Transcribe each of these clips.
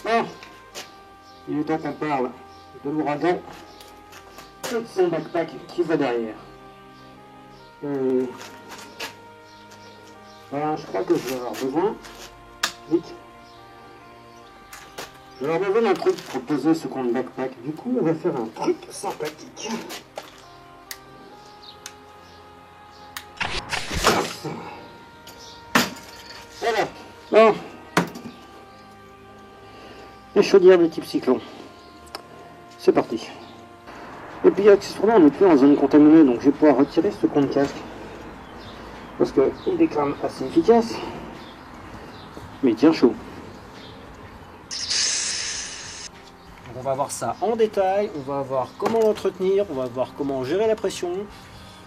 Bon, il est temps qu'on parle de l'ouragan et de son backpack qui va derrière. Voilà, je crois que je vais avoir besoin. Vite. Je vais avoir besoin d'un truc pour poser ce compte backpack. Du coup, on va faire un truc sympathique. Voilà. Bon. Les chaudières de type cyclone. C'est parti. Et puis accessoirement, on n'est plus en zone contaminée, donc je vais pouvoir retirer ce compte casque. Parce qu'il est quand même assez efficace. Mais il tient chaud. Donc on va voir ça en détail, on va voir comment l'entretenir, on va voir comment gérer la pression.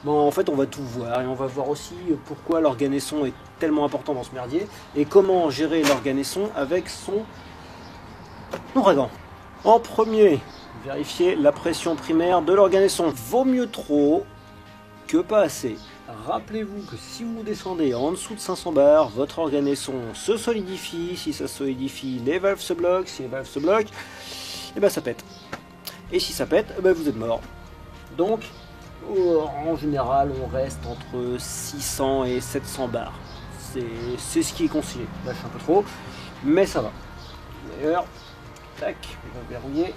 Bon, en fait, on va tout voir et on va voir aussi pourquoi l'organesson est tellement important dans ce merdier et comment gérer l'organesson avec son ouragan. En premier, vérifier la pression primaire de l'organesson. Vaut mieux trop que pas assez. Rappelez-vous que si vous descendez en dessous de 500 bars, votre organesson se solidifie. Si ça se solidifie, les valves se bloquent. Si les valves se bloquent, et ben ça pète. Et si ça pète, ben vous êtes mort. Donc, en général, on reste entre 600 et 700 bars. C'est ce qui est conseillé. Là, je suis un peu trop, mais ça va. D'ailleurs, tac, on va verrouiller.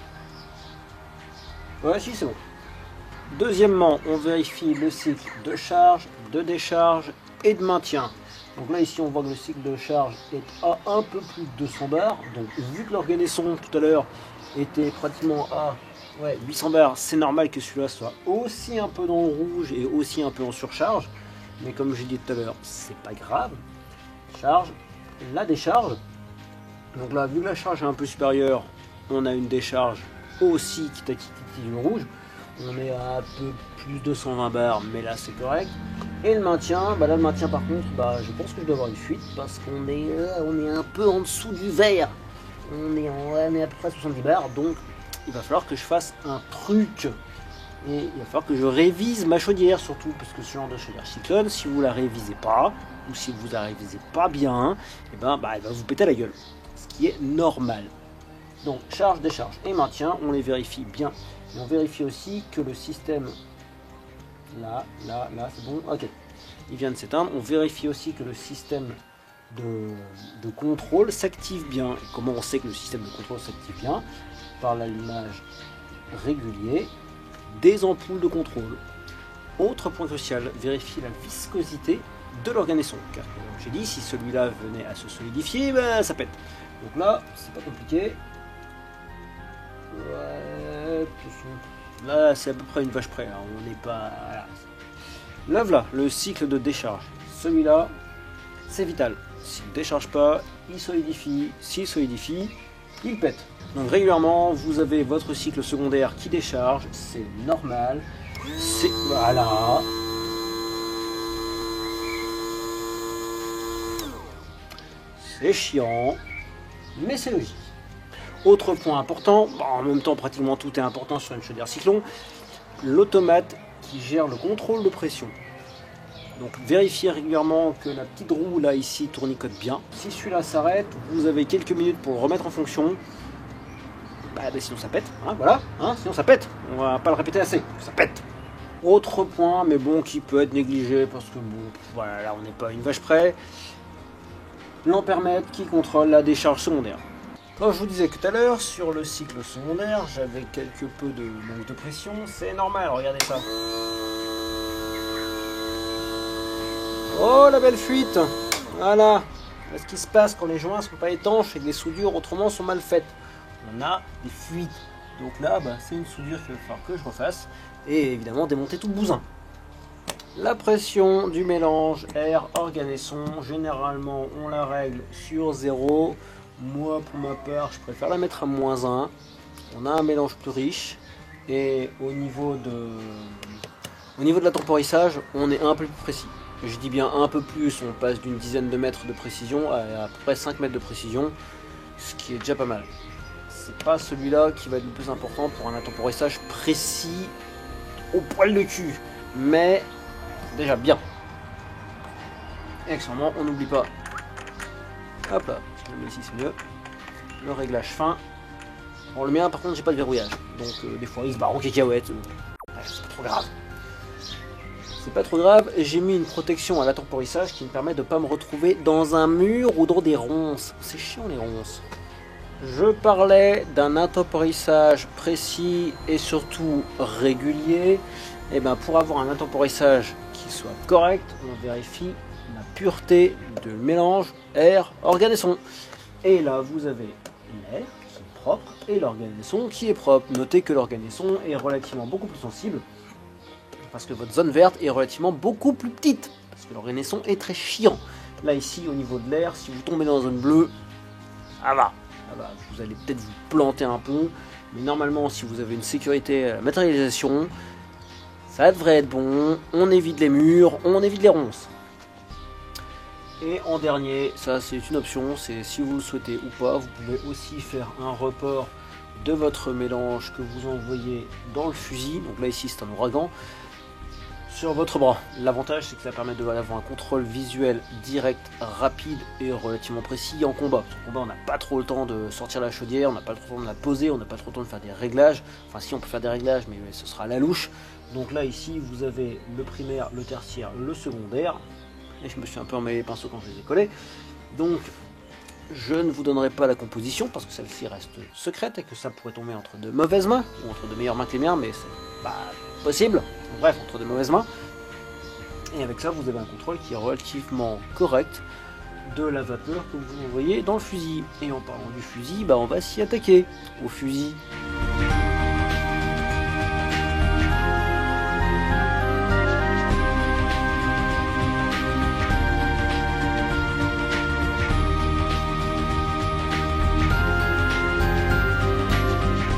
Voilà, si c'est bon. Deuxièmement, on vérifie le cycle de charge, de décharge et de maintien. Donc là, ici, on voit que le cycle de charge est à un peu plus de 200 bars. Donc, vu que l'organesson tout à l'heure était pratiquement à 800 bars, c'est normal que celui-là soit aussi un peu dans le rouge et aussi un peu en surcharge. Mais comme j'ai dit tout à l'heure, c'est pas grave. Charge, la décharge. Donc là, vu que la charge est un peu supérieure, on a une décharge aussi qui titille le rouge. On est à un peu plus de 120 bars, mais là c'est correct. Et le maintien, là le maintien par contre, je pense que je dois avoir une fuite parce qu'on est un peu en dessous du vert. On est à peu près 70 bars, donc il va falloir que je fasse un truc. Et il va falloir que je révise ma chaudière surtout, parce que ce genre de chaudière cyclone, si vous la révisez pas, ou si vous la révisez pas bien, et elle va vous péter la gueule. Ce qui est normal. Donc charge, décharge et maintien, on les vérifie bien. Et on vérifie aussi que le système, là, c'est bon, ok, il vient de s'éteindre. On vérifie aussi que le système de contrôle s'active bien. Et comment on sait que le système de contrôle s'active bien? Par l'allumage régulier des ampoules de contrôle. Autre point crucial, vérifier la viscosité de l'organesson. Car comme j'ai dit, si celui-là venait à se solidifier, ça pète. Donc là, c'est pas compliqué. Ouais, là c'est à peu près une vache près, hein. On n'est pas... Là voilà, le cycle de décharge. Celui-là, c'est vital. S'il ne décharge pas, il solidifie. S'il solidifie, il pète. Donc régulièrement, vous avez votre cycle secondaire qui décharge, c'est normal. C'est... Voilà. C'est chiant, mais c'est logique. Autre point important, en même temps pratiquement tout est important sur une chaudière cyclone, l'automate qui gère le contrôle de pression. Donc vérifiez régulièrement que la petite roue là ici tournicote bien. Si celui-là s'arrête, vous avez quelques minutes pour le remettre en fonction. Sinon ça pète, hein, voilà, hein, sinon ça pète, on va pas le répéter assez, ça pète. Autre point, mais bon, qui peut être négligé parce que bon, voilà, là on n'est pas à une vache près, l'ampèremètre qui contrôle la décharge secondaire. Comme je vous disais tout à l'heure, sur le cycle secondaire, j'avais quelque peu de manque de pression, c'est normal, regardez ça. Oh la belle fuite, voilà, ce qui se passe quand les joints ne sont pas étanches et que les soudures autrement sont mal faites. On a des fuites. Donc là, c'est une soudure qu'il va falloir que je refasse. Et évidemment, démonter tout le bousin. La pression du mélange air-organesson, généralement, on la règle sur 0. Moi, pour ma part, je préfère la mettre à -1. On a un mélange plus riche. Et au niveau de la temporissage, on est un peu plus précis. Je dis bien un peu plus, on passe d'une dizaine de mètres de précision à peu près 5 mètres de précision. Ce qui est déjà pas mal. C'est pas celui-là qui va être le plus important pour un temporissage précis au poil de cul, mais déjà bien. Et accessoirement, on n'oublie pas. Hop là, je le mets ici, c'est mieux. Le réglage fin. Bon, le mien, par contre, j'ai pas de verrouillage. Donc, des fois, il se barre en cacahuète. Bref, c'est pas trop grave. C'est pas trop grave. J'ai mis une protection à la temporissage qui me permet de pas me retrouver dans un mur ou dans des ronces. C'est chiant, les ronces. Je parlais d'un intemporissage précis et surtout régulier. Et bien, pour avoir un intemporissage qui soit correct, on vérifie la pureté de mélange air, organes et son. Et là, vous avez l'air qui est propre et l'organe et son qui est propre. Notez que l'organe et son est relativement beaucoup plus sensible parce que votre zone verte est relativement beaucoup plus petite parce que l'organe et son est très chiant. Là, ici, au niveau de l'air, si vous tombez dans la zone bleue, ça va. Vous allez peut-être vous planter un peu, mais normalement, si vous avez une sécurité à la matérialisation, ça devrait être bon. On évite les murs, on évite les ronces. Et en dernier, ça c'est une option, c'est si vous le souhaitez ou pas, vous pouvez aussi faire un report de votre mélange que vous envoyez dans le fusil. Donc là ici c'est un ouragan sur votre bras. L'avantage c'est que ça permet d'avoir un contrôle visuel direct, rapide et relativement précis en combat. En combat on n'a pas trop le temps de sortir la chaudière, on n'a pas trop le temps de la poser, on n'a pas trop le temps de faire des réglages. Enfin si on peut faire des réglages mais ce sera à la louche. Donc là ici vous avez le primaire, le tertiaire, le secondaire. Et je me suis un peu emmêlé les pinceaux quand je les ai collés. Donc je ne vous donnerai pas la composition parce que celle-ci reste secrète et que ça pourrait tomber entre de mauvaises mains ou entre de meilleures mains que les miennes, mais c'est pas possible. Bref, entre de mauvaises mains. Et avec ça, vous avez un contrôle qui est relativement correct de la vapeur que vous envoyez dans le fusil. Et en parlant du fusil, on va s'y attaquer au fusil.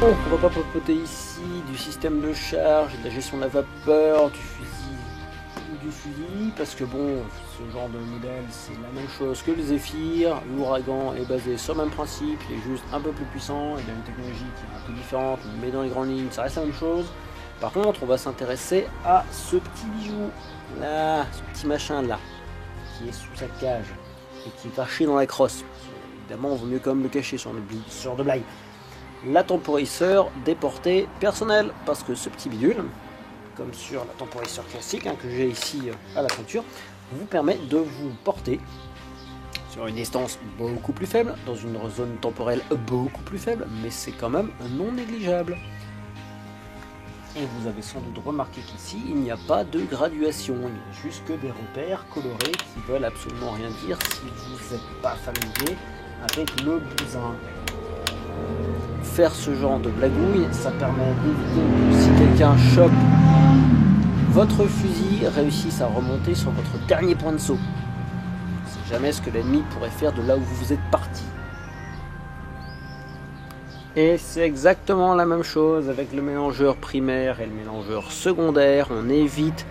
On va pas papoter ici du système de charge, de la gestion de la vapeur, du fusil, parce que bon, ce genre de modèle c'est la même chose que le Zephyr. L'Ouragan est basé sur le même principe, il est juste un peu plus puissant, il a une technologie qui est un peu différente, mais dans les grandes lignes ça reste la même chose. Par contre, on va s'intéresser à ce petit bijou là, ce petit machin là, qui est sous sa cage et qui est caché dans la crosse. Évidemment, on vaut mieux quand même le cacher sur de blague. La temporisseur déportée personnelle, parce que ce petit bidule, comme sur la temporisseur classique que j'ai ici à la ceinture, vous permet de vous porter sur une distance beaucoup plus faible, dans une zone temporelle beaucoup plus faible, mais c'est quand même non négligeable. Et vous avez sans doute remarqué qu'ici, il n'y a pas de graduation, il n'y a juste que des repères colorés qui veulent absolument rien dire si vous n'êtes pas familier avec le bousin. Faire ce genre de blagouille, ça permet d'éviter que si quelqu'un chope votre fusil, réussisse à remonter sur votre dernier point de saut. C'est jamais ce que l'ennemi pourrait faire de là où vous êtes parti. Et c'est exactement la même chose avec le mélangeur primaire et le mélangeur secondaire. On évite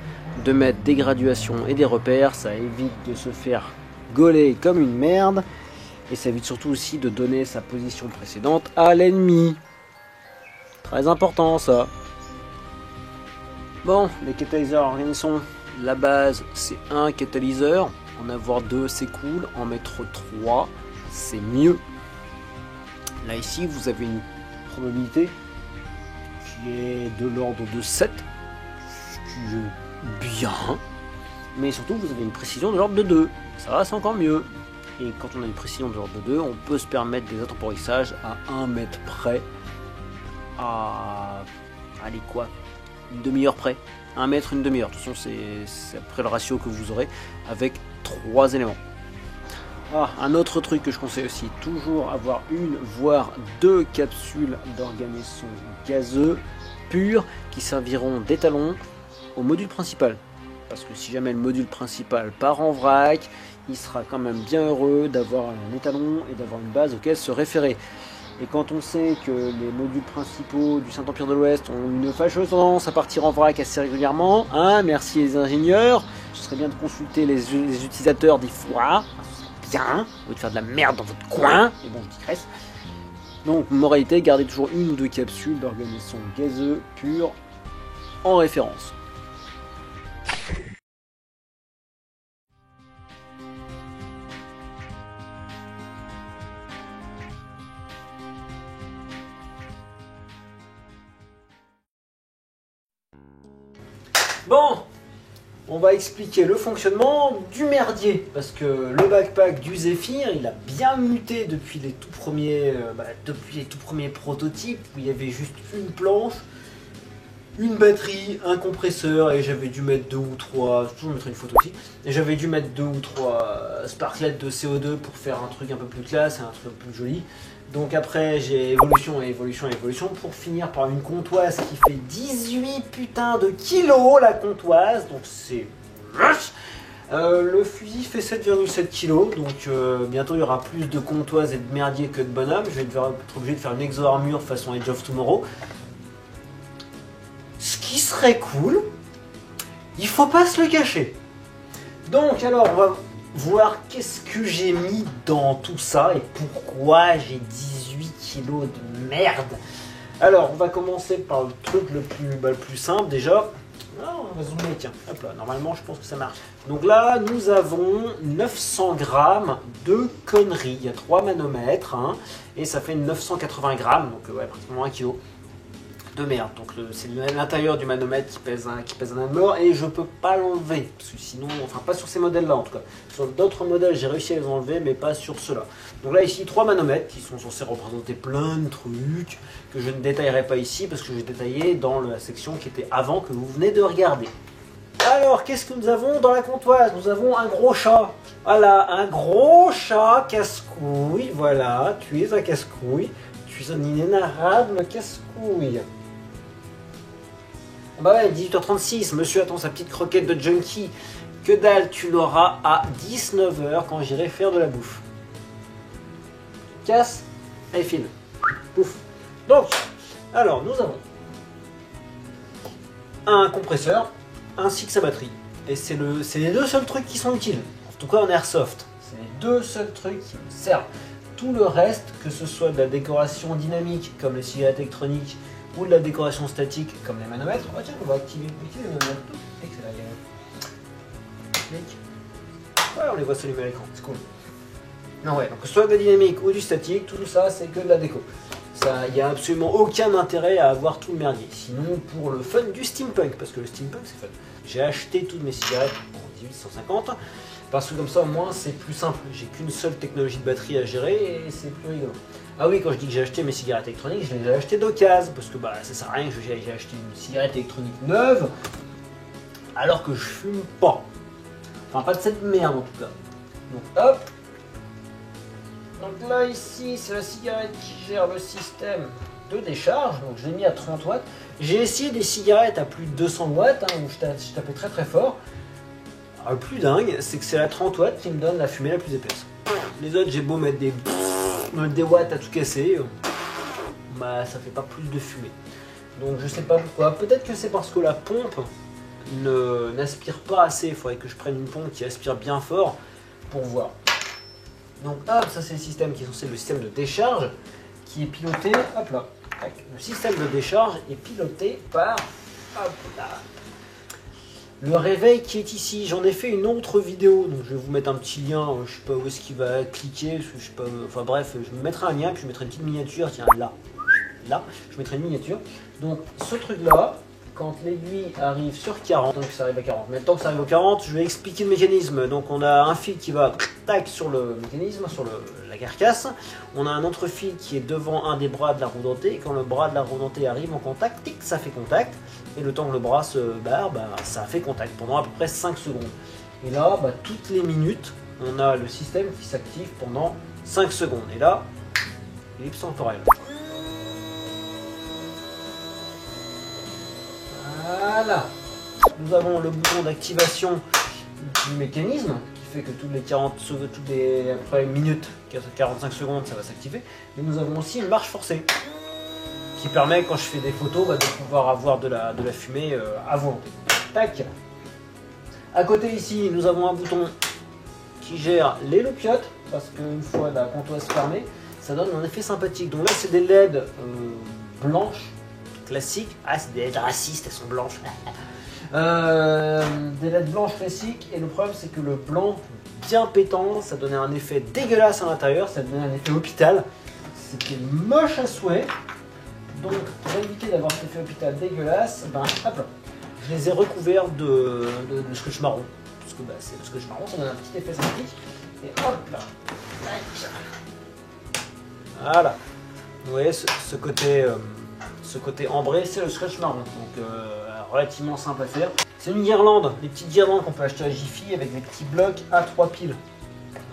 de mettre des graduations et des repères, ça évite de se faire gauler comme une merde. Et ça évite surtout aussi de donner sa position précédente à l'ennemi. Très important ça. Bon, les catalyseurs organisons. La base c'est un catalyseur. En avoir 2 c'est cool. En mettre 3 c'est mieux. Là ici vous avez une probabilité qui est de l'ordre de 7. Ce qui est bien. Mais surtout vous avez une précision de l'ordre de 2. Ça c'est encore mieux. Et quand on a une précision de l'ordre de 2, on peut se permettre des intemporissages à 1 mètre près, à... allez quoi, une demi-heure près, 1 mètre, une demi-heure. De toute façon, c'est après le ratio que vous aurez avec 3 éléments. Ah, un autre truc que je conseille aussi, toujours avoir une voire 2 capsules d'organisons gazeux purs qui serviront d'étalon au module principal. Parce que si jamais le module principal part en vrac, il sera quand même bien heureux d'avoir un étalon et d'avoir une base auquel se référer. Et quand on sait que les modules principaux du Saint-Empire de l'Ouest ont une fâcheuse tendance à partir en vrac assez régulièrement, merci les ingénieurs, ce serait bien de consulter les utilisateurs des fois, ce serait bien, au lieu de faire de la merde dans votre coin, et bon je digresse. Donc moralité, gardez toujours 1 ou 2 capsules d'organisons gazeux purs en référence. Bon, on va expliquer le fonctionnement du merdier, parce que le backpack du Zephyr, il a bien muté depuis les tout premiers prototypes, où il y avait juste une planche, une batterie, un compresseur, et j'avais dû mettre 2 ou 3, je vous mettrai une photo aussi, et j'avais dû mettre 2 ou 3 sparklets de CO2 pour faire un truc un peu plus classe, un truc un peu plus joli. Donc après j'ai évolution pour finir par une comptoise qui fait 18 putains de kilos la comptoise, donc c'est... le fusil fait 7,7 kg, donc bientôt il y aura plus de comptoises et de merdier que de bonhommes. Je vais être obligé de faire une exo-armure façon Age of Tomorrow. Ce qui serait cool, il faut pas se le cacher. Donc alors on va voir qu'est-ce que j'ai mis dans tout ça et pourquoi j'ai 18 kilos de merde. Alors on va commencer par le truc le plus simple déjà. Ah, on va zoomer, tiens, hop là, normalement je pense que ça marche. Donc là nous avons 900 grammes de conneries, il y a 3 manomètres hein, et ça fait 980 grammes, donc ouais, pratiquement 1 kg de merde. Donc c'est l'intérieur du manomètre qui pèse un âne mort et je peux pas l'enlever, parce que sinon, enfin pas sur ces modèles là en tout cas. Sur d'autres modèles j'ai réussi à les enlever mais pas sur ceux-là. Donc là ici 3 manomètres qui sont censés représenter plein de trucs que je ne détaillerai pas ici parce que j'ai détaillé dans la section qui était avant que vous venez de regarder. Alors qu'est-ce que nous avons dans la comptoise? Nous avons un gros chat. Voilà, un gros chat casse-couille. Voilà, tu es un casse-couille. Tu es un inénarrable casse-couille. Bah ouais, 18h36, monsieur attend sa petite croquette de junkie. Que dalle, tu l'auras à 19h quand j'irai faire de la bouffe. Casse, allez file. Pouf. Donc, alors nous avons un compresseur ainsi que sa batterie. Et c'est les deux seuls trucs qui sont utiles. En tout cas en airsoft. C'est les deux seuls trucs qui me servent. Tout le reste, que ce soit de la décoration dynamique comme les cigarettes électroniques ou de la décoration statique comme les manomètres, oh tiens, on va activer les manomètres. Ouais, on les voit s'allumer à l'écran, c'est cool. Non ouais, donc que ce soit de la dynamique ou du statique, tout ça c'est que de la déco. Il n'y a absolument aucun intérêt à avoir tout le merdier. Sinon pour le fun du steampunk, parce que le steampunk c'est fun. J'ai acheté toutes mes cigarettes en 1850, parce que comme ça au moins c'est plus simple. J'ai qu'une seule technologie de batterie à gérer et c'est plus rigolo. Ah oui, quand je dis que j'ai acheté mes cigarettes électroniques, je les ai achetées d'occasion, parce que bah, ça sert à rien que j'ai acheté une cigarette électronique neuve, alors que je fume pas. Enfin, pas de cette merde en tout cas. Donc hop. Donc là, ici, c'est la cigarette qui gère le système de décharge, donc je l'ai mis à 30 watts. J'ai essayé des cigarettes à plus de 200 watts, hein, où je tapais très très fort. Alors, le plus dingue, c'est que c'est la 30 watts qui me donne la fumée la plus épaisse. Les autres, j'ai beau mettre des watts à tout casser, bah ça fait pas plus de fumée. Donc je sais pas pourquoi. Peut-être que c'est parce que la pompe n'aspire pas assez. Il faudrait que je prenne une pompe qui aspire bien fort pour voir. Donc hop, ça c'est le système qui est censé être le système de décharge qui est piloté. Hop là. Le système de décharge est piloté par hop là, le réveil qui est ici. J'en ai fait une autre vidéo, donc je vais vous mettre un petit lien, je sais pas où est-ce qu'il va cliquer, je sais pas, enfin bref, je me mettrai un lien, puis je mettrai une petite miniature, tiens là, je mettrai une miniature. Donc ce truc là, quand l'aiguille arrive sur 40, donc ça arrive à 40, mais tant que ça arrive au 40, je vais expliquer le mécanisme. Donc on a un fil qui va tac sur le mécanisme, sur la carcasse, on a un autre fil qui est devant un des bras de la roue dentée, et quand le bras de la roue dentée arrive en contact, tic, ça fait contact. Et le temps que le bras se barre, bah, ça fait contact pendant à peu près 5 secondes. Et là, bah, toutes les minutes, on a le système qui s'active pendant 5 secondes. Et là, ellipse temporelle. Voilà. Nous avons le bouton d'activation du mécanisme qui fait que toutes les après minutes, 45 secondes, ça va s'activer. Mais nous avons aussi une marche forcée qui permet, quand je fais des photos, bah, de pouvoir avoir de la fumée à volonté. Tac. À côté ici, nous avons un bouton qui gère les loupiottes, parce qu'une fois la comptoise fermée, ça donne un effet sympathique. Donc là, c'est des LED blanches, classiques. Ah, c'est des LED racistes, elles sont blanches. Des LED blanches classiques, et le problème, c'est que le blanc, bien pétant, ça donnait un effet dégueulasse à l'intérieur, ça donnait un effet hôpital. C'était moche à souhait. Donc, pour éviter d'avoir cet effet hôpital dégueulasse, ben, hop là, je les ai recouverts de scotch marron. Parce que bah, c'est le scotch marron, ça donne un petit effet sympathique. Et hop là. Voilà. Vous voyez ce côté ambré, c'est le scotch marron. Donc relativement simple à faire. C'est une guirlande, des petites guirlandes qu'on peut acheter à Jiffy avec des petits blocs à 3 piles.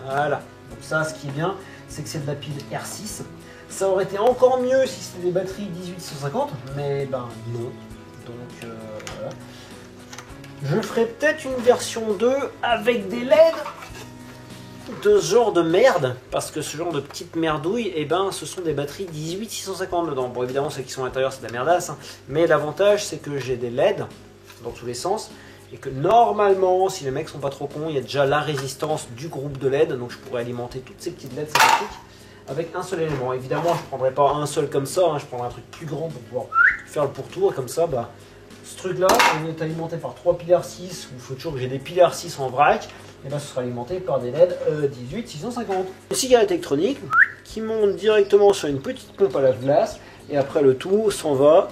Voilà. Donc ça, ce qui est bien, c'est que c'est de la pile R6. Ça aurait été encore mieux si c'était des batteries 1850, mais ben non. Donc voilà. Je ferai peut-être une version 2 avec des LED de ce genre de merde, parce que ce genre de petite merdouille, eh ben, ce sont des batteries 18650 dedans. Bon, évidemment, celles qui sont à l'intérieur, c'est de la merdasse, hein. Mais l'avantage, c'est que j'ai des LED dans tous les sens, et que normalement, si les mecs sont pas trop cons, il y a déjà la résistance du groupe de LED, donc je pourrais alimenter toutes ces petites LED sympathiques avec un seul élément. Évidemment, je ne prendrai pas un seul comme ça, hein, je prendrai un truc plus grand pour pouvoir faire le pourtour, et comme ça, bah, ce truc-là, on est alimenté par 3 piles R6, où il faut toujours que j'ai des piles R6 en vrac, et là, ce sera alimenté par des LED 18650. Une cigarette électronique qui monte directement sur une petite pompe à lave-glace, et après le tout s'en va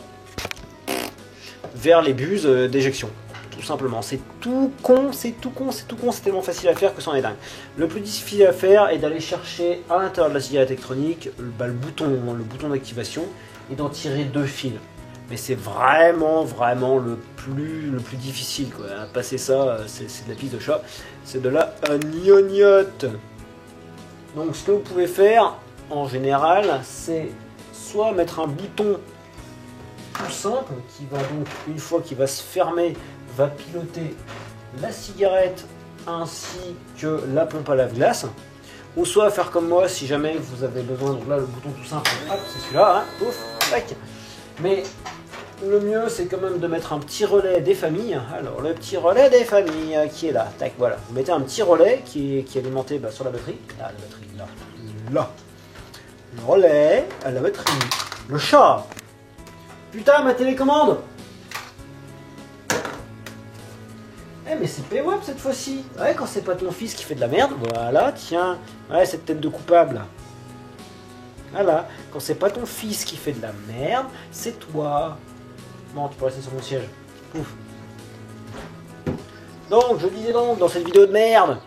vers les buses d'éjection. Tout simplement, c'est tout con, c'est tellement facile à faire que c'en est dingue. Le plus difficile à faire est d'aller chercher à l'intérieur de la cigarette électronique le bouton d'activation et d'en tirer 2 fils. Mais c'est vraiment le plus difficile, quoi. Passer ça, c'est de la piste de chat, c'est de la gnognotte. Donc ce que vous pouvez faire en général, c'est soit mettre un bouton tout simple qui va donc, une fois qu'il va se fermer, va piloter la cigarette ainsi que la pompe à lave-glace, ou soit faire comme moi si jamais vous avez besoin. Donc là, le bouton tout simple, hop, c'est celui-là, hein, pouf, tac. Mais le mieux, c'est quand même de mettre un petit relais des familles. Alors, le petit relais des familles qui est là, tac, voilà. Vous mettez un petit relais qui est alimenté bah, sur la batterie. Là, la batterie, là. Le relais à la batterie. Le chat. Putain, ma télécommande. Eh mais c'est PWAP cette fois-ci. Ouais, quand c'est pas ton fils qui fait de la merde, voilà, tiens. Ouais, cette tête de coupable là. Voilà, quand c'est pas ton fils qui fait de la merde, c'est toi. Bon, tu peux rester sur mon siège. Ouf. Donc, je disais donc dans cette vidéo de merde.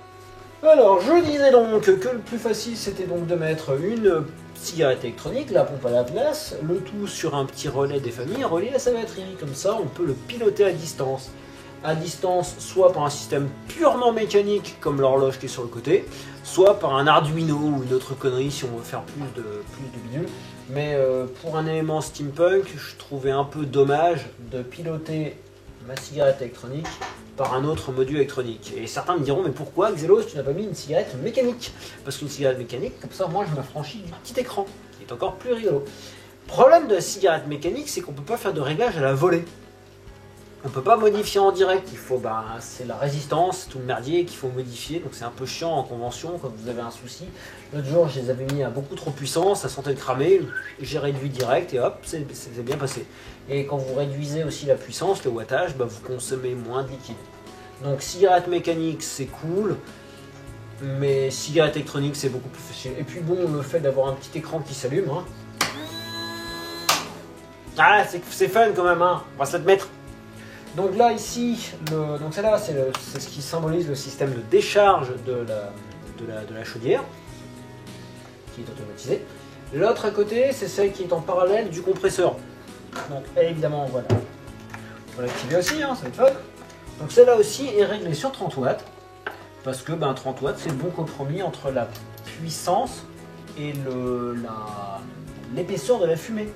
Alors, je disais donc que le plus facile c'était donc de mettre une cigarette électronique, la pompe à lave-glace, le tout sur un petit relais des familles, relié à sa batterie. Comme ça, on peut le piloter à distance. À distance, soit par un système purement mécanique comme l'horloge qui est sur le côté, soit par un Arduino ou une autre connerie si on veut faire plus de bidule. Mais pour un élément steampunk, je trouvais un peu dommage de piloter ma cigarette électronique par un autre module électronique. Et certains me diront, mais pourquoi Xelos, tu n'as pas mis une cigarette mécanique? Parce qu'une cigarette mécanique, comme ça moi je m'affranchis du petit écran, qui est encore plus rigolo. Problème de la cigarette mécanique, c'est qu'on ne peut pas faire de réglage à la volée. On ne peut pas modifier en direct, il faut, c'est la résistance, tout le merdier qu'il faut modifier, donc c'est un peu chiant en convention quand vous avez un souci. L'autre jour, je les avais mis à beaucoup trop puissance, ça sentait le cramer, j'ai réduit direct et hop, c'est bien passé. Et quand vous réduisez aussi la puissance, le wattage, vous consommez moins de liquide. Donc cigarette mécanique, c'est cool, mais cigarette électronique, c'est beaucoup plus facile. Et puis bon, le fait d'avoir un petit écran qui s'allume, hein. Ah, c'est fun quand même, hein. On va se l'admettre. Donc là, ici, donc celle-là, c'est ce qui symbolise le système de décharge de la chaudière, qui est automatisé. L'autre à côté, c'est celle qui est en parallèle du compresseur. Donc évidemment, voilà. On va l'activer aussi, hein, ça va être fun. Donc celle-là aussi est réglée sur 30 watts, parce que 30 watts, c'est le bon compromis entre la puissance et l'épaisseur de la fumée.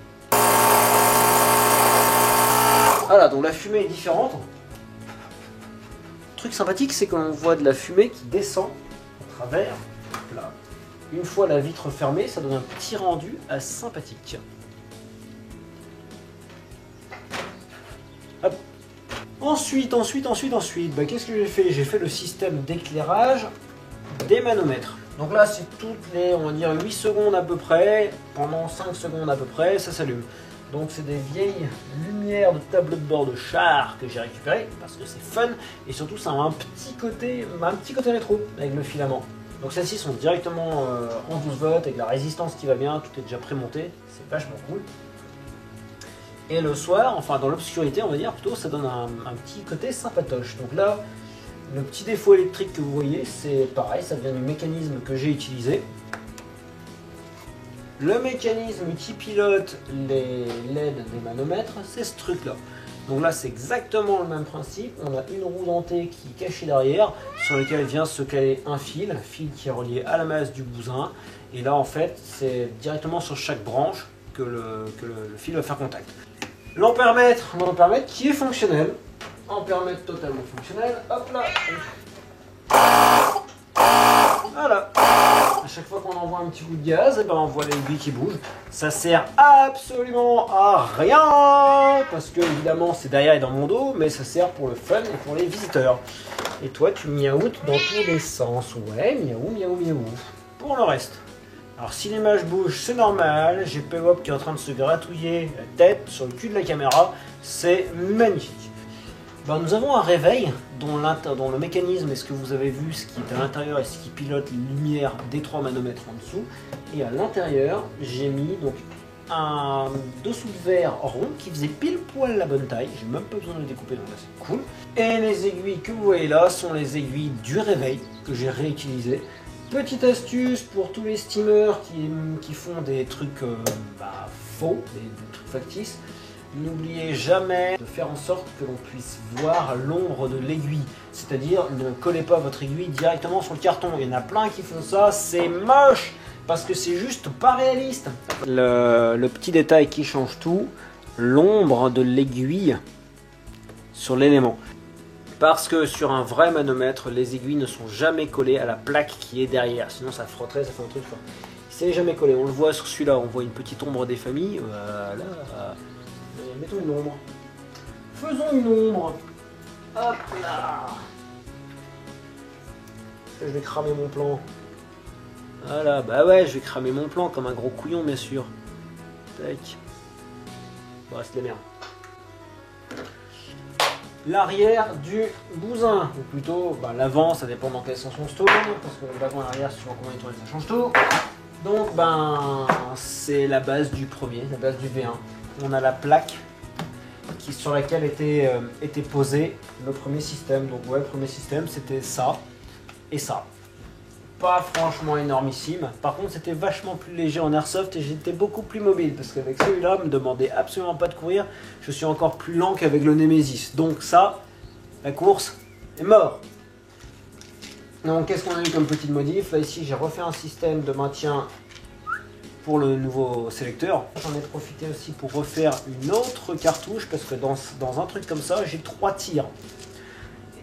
Voilà, donc la fumée est différente. Le truc sympathique, c'est qu'on voit de la fumée qui descend à travers. Là. Une fois la vitre fermée, ça donne un petit rendu sympathique. Hop. Ensuite, qu'est-ce que j'ai fait? J'ai fait le système d'éclairage des manomètres. Donc là, c'est toutes les, on va dire, 8 secondes à peu près. Pendant 5 secondes à peu près, ça s'allume. Donc c'est des vieilles lumières de tableau de bord de char que j'ai récupéré parce que c'est fun et surtout ça a un petit côté rétro avec le filament. Donc celles-ci sont directement en 12 volts avec la résistance qui va bien, tout est déjà prémonté, c'est vachement cool. Et le soir, enfin dans l'obscurité on va dire plutôt, ça donne un petit côté sympatoche. Donc là, le petit défaut électrique que vous voyez, c'est pareil, ça vient du mécanisme que j'ai utilisé. Le mécanisme qui pilote les LED des manomètres, c'est ce truc là. Donc là c'est exactement le même principe, on a une roue dentée qui est cachée derrière, sur laquelle vient se caler un fil qui est relié à la masse du bousin. Et là en fait c'est directement sur chaque branche que le fil va faire contact. L'ampèremètre qui est fonctionnel, ampèremètre totalement fonctionnel, hop là. Voilà. À chaque fois qu'on envoie un petit coup de gaz, et ben on voit l'aiguille qui bouge. Ça sert absolument à rien parce que évidemment c'est derrière et dans mon dos, mais ça sert pour le fun et pour les visiteurs. Et toi tu miaoutes dans tous les sens. Ouais, miaou, miaou, miaou. Pour le reste. Alors si l'image bouge, c'est normal. J'ai Pewop qui est en train de se gratouiller la tête sur le cul de la caméra. C'est magnifique. Ben, nous avons un réveil dont le mécanisme et ce que vous avez vu, ce qui est à l'intérieur et ce qui pilote les lumières des 3 manomètres en dessous. Et à l'intérieur, j'ai mis donc un dessous de verre rond qui faisait pile poil la bonne taille. J'ai même pas besoin de le découper, donc là c'est cool. Et les aiguilles que vous voyez là sont les aiguilles du réveil que j'ai réutilisées. Petite astuce pour tous les steamers qui font des trucs faux, des trucs factices. N'oubliez jamais de faire en sorte que l'on puisse voir l'ombre de l'aiguille. C'est-à-dire, ne collez pas votre aiguille directement sur le carton. Il y en a plein qui font ça, c'est moche parce que c'est juste pas réaliste. Le petit détail qui change tout, l'ombre de l'aiguille sur l'élément. Parce que sur un vrai manomètre, les aiguilles ne sont jamais collées à la plaque qui est derrière. Sinon ça frotterait, ça fait un truc fort. C'est jamais collé. On le voit sur celui-là, on voit une petite ombre des familles. Voilà. Mettons une ombre. Faisons une ombre. Hop là. Je vais cramer mon plan. Voilà, bah ouais, je vais cramer mon plan comme un gros couillon, bien sûr. Tac. Bon, c'est de la merde. L'arrière du bousin, ou plutôt l'avant, ça dépend dans quel sens on se tourne, parce que l'avant et l'arrière, suivant comment il tourne, ça change tout. Donc, c'est la base du premier, la base du V1. On a la plaque sur laquelle était posé le premier système. Donc ouais, le premier système c'était ça et ça. Pas franchement énormissime. Par contre c'était vachement plus léger en airsoft et j'étais beaucoup plus mobile parce qu'avec celui-là, me demandait absolument pas de courir. Je suis encore plus lent qu'avec le Nemesis. Donc ça, la course est mort. Donc qu'est-ce qu'on a eu comme petite modif? Là ici j'ai refait un système de maintien pour le nouveau sélecteur. J'en ai profité aussi pour refaire une autre cartouche parce que dans un truc comme ça, j'ai 3 tirs.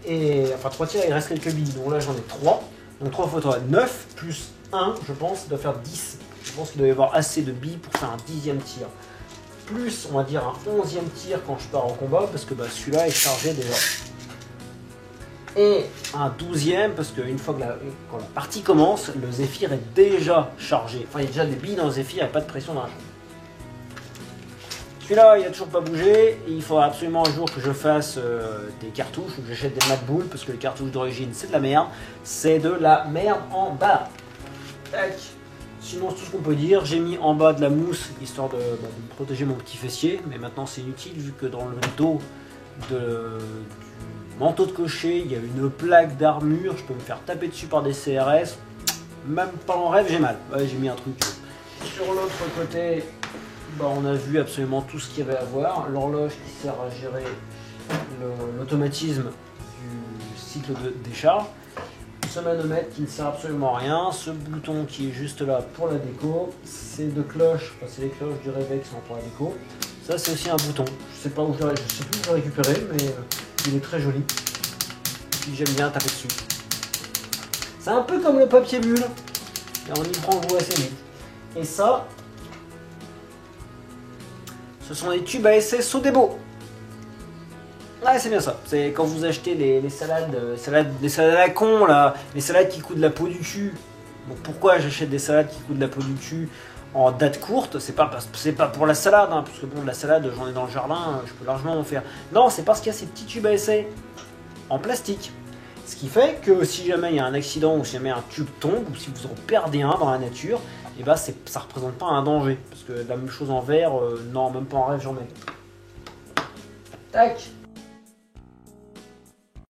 Et enfin 3 tirs, il reste quelques billes. Donc là j'en ai 3. Donc 3 fois 3, 9 plus 1, je pense, doit faire 10. Je pense qu'il doit y avoir assez de billes pour faire un 10e tir. Plus, on va dire, un 11e tir quand je pars en combat parce que celui-là est chargé déjà. Et un 12e parce qu'une fois que quand la partie commence, le Zephyr est déjà chargé. Enfin, il y a déjà des billes dans le Zephyr, il n'y a pas de pression dans la chambre. Celui-là, il n'a toujours pas bougé. Et il faudra absolument un jour que je fasse des cartouches ou que j'achète des MacBooks parce que les cartouches d'origine, c'est de la merde. C'est de la merde en bas. Tac. Sinon, c'est tout ce qu'on peut dire. J'ai mis en bas de la mousse histoire de protéger mon petit fessier. Mais maintenant, c'est inutile vu que dans le dos du manteau de cocher, il y a une plaque d'armure. Je peux me faire taper dessus par des CRS. Même pas en rêve, j'ai mal. Ouais, j'ai mis un truc. Sur l'autre côté, on a vu absolument tout ce qu'il y avait à voir. L'horloge qui sert à gérer l'automatisme du cycle de décharge. Ce manomètre qui ne sert absolument à rien. Ce bouton qui est juste là pour la déco. Ces deux cloches, c'est les cloches du réveil qui sont pour la déco. Ça c'est aussi un bouton. Je sais pas où je sais plus où je l'ai récupéré, mais il est très joli. Et puis j'aime bien taper dessus. C'est un peu comme le papier bulle. Et on y prend goût assez vite. Et ça, ce sont des tubes à essai Sodebo. Ouais, c'est bien ça. C'est quand vous achetez les salades à la con, là, les salades qui coûtent de la peau du cul. Donc pourquoi j'achète des salades qui coûtent de la peau du cul en date courte? C'est pas pour la salade, hein, parce que bon, la salade, j'en ai dans le jardin, je peux largement en faire. Non, c'est parce qu'il y a ces petits tubes à essai en plastique. Ce qui fait que si jamais il y a un accident ou si jamais un tube tombe ou si vous en perdez un dans la nature, et ça représente pas un danger. Parce que la même chose en verre, non, même pas en rêve, j'en mets. Tac.